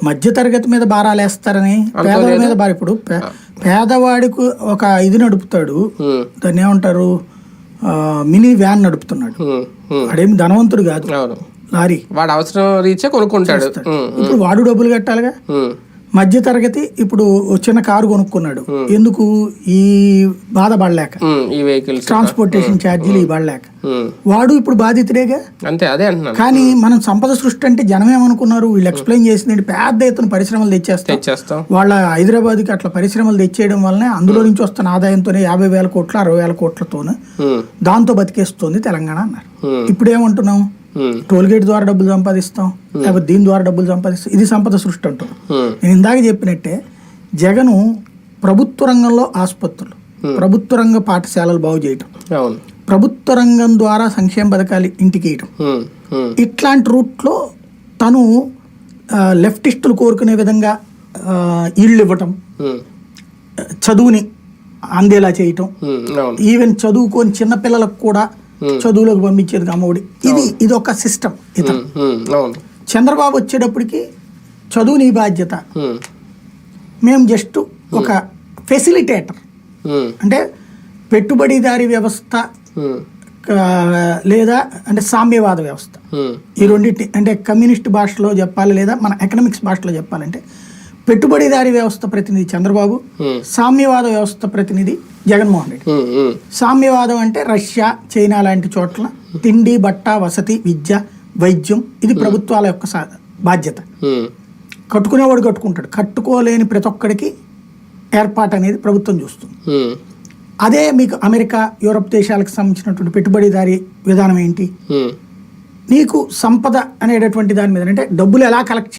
మధ్య తరగతి మీద భారాలు వేస్తారని పేదవాడి మీద భారం. ఇప్పుడు పేదవాడికి ఒక ఇది నడుపుతాడు, దాన్ని ఏమంటారు, మినీ వ్యాన్ నడుపుతున్నాడు. వాడేమి ధనవంతుడు కాదు, లారీ, వాడు అవసరం రీచే కొనుక్కుంటాడు. ఇప్పుడు వాడు డబ్బులు కట్టాలిగా. మధ్య తరగతి ఇప్పుడు చిన్న కారు కొనుక్కున్నాడు, ఎందుకు? ఈ బాధ పడలేక, ఈ వెహికల్స్ ట్రాన్స్పోర్టేషన్ ఛార్జీలు ఈ పడలేక, వాడు ఇప్పుడు బాధితుడేగా. అంతే, అదే అంటున్నాను. కానీ మనం సంపద సృష్టి అంటే జనం ఏమనుకున్నారు, వీళ్ళు ఎక్స్ప్లెయిన్ చేసింది పెద్ద ఎత్తున పరిశ్రమలు తెచ్చేస్తాం. వాళ్ళ హైదరాబాద్కి అట్లా పరిశ్రమలు తెచ్చేయడం వల్లనే అందులో నుంచి వస్తున్న ఆదాయంతోనే 50,000 కోట్లు 60,000 కోట్లతోనే దాంతో బతికేస్తుంది తెలంగాణ అన్నారు. ఇప్పుడు ఏమంటున్నాం, టోల్గేట్ ద్వారా డబ్బులు సంపాదిస్తాం, లేకపోతే దీని ద్వారా డబ్బులు సంపాదిస్తాం, ఇది సంపద సృష్టి అంటాం. నేను ఇందాక చెప్పినట్టే జగను ప్రభుత్వ రంగంలో ఆసుపత్రులు, ప్రభుత్వ రంగ పాఠశాలలు బాగు చేయటం, ప్రభుత్వ రంగం ద్వారా సంక్షేమ పథకాలు ఇంటికి వేయటం, ఇట్లాంటి రూట్లో తను లెఫ్టిస్టులు కోరుకునే విధంగా ఇళ్ళు ఇవ్వటం, చదువుని అందేలా చేయటం, ఈవెన్ చదువుకొని చిన్నపిల్లలకు కూడా చదువులోకి పంపించేది అమ్మఒడి. ఇది ఒక సిస్టమ్. ఇతను చంద్రబాబు వచ్చేటప్పటికి చదువు నీ బాధ్యత, మేము జస్ట్ ఒక ఫెసిలిటేటర్, అంటే పెట్టుబడిదారీ వ్యవస్థ లేదా అంటే సామ్యవాద వ్యవస్థ, ఈ రెండింటి అంటే కమ్యూనిస్ట్ భాషలో చెప్పాలి లేదా మన ఎకనామిక్స్ భాషలో చెప్పాలంటే పెట్టుబడిదారీ వ్యవస్థ ప్రతినిధి చంద్రబాబు, సామ్యవాద వ్యవస్థ ప్రతినిధి జగన్మోహన్ రెడ్డి. సామ్యవాదం అంటే రష్యా, చైనా లాంటి చోట్ల తిండి, బట్ట, వసతి, విద్య, వైద్యం, ఇది ప్రభుత్వాల యొక్క బాధ్యత. కట్టుకునేవాడు కట్టుకుంటాడు, కట్టుకోలేని ప్రతి ఒక్కడికి ఏర్పాటు అనేది ప్రభుత్వం చూస్తుంది. అదే మీకు అమెరికా, యూరప్ దేశాలకు సంబంధించినటువంటి పెట్టుబడిదారీ విధానం ఏంటి, నీకు సంపద అనేటటువంటి దాని మీద అంటే డబ్బులు ఎలా కలెక్ట్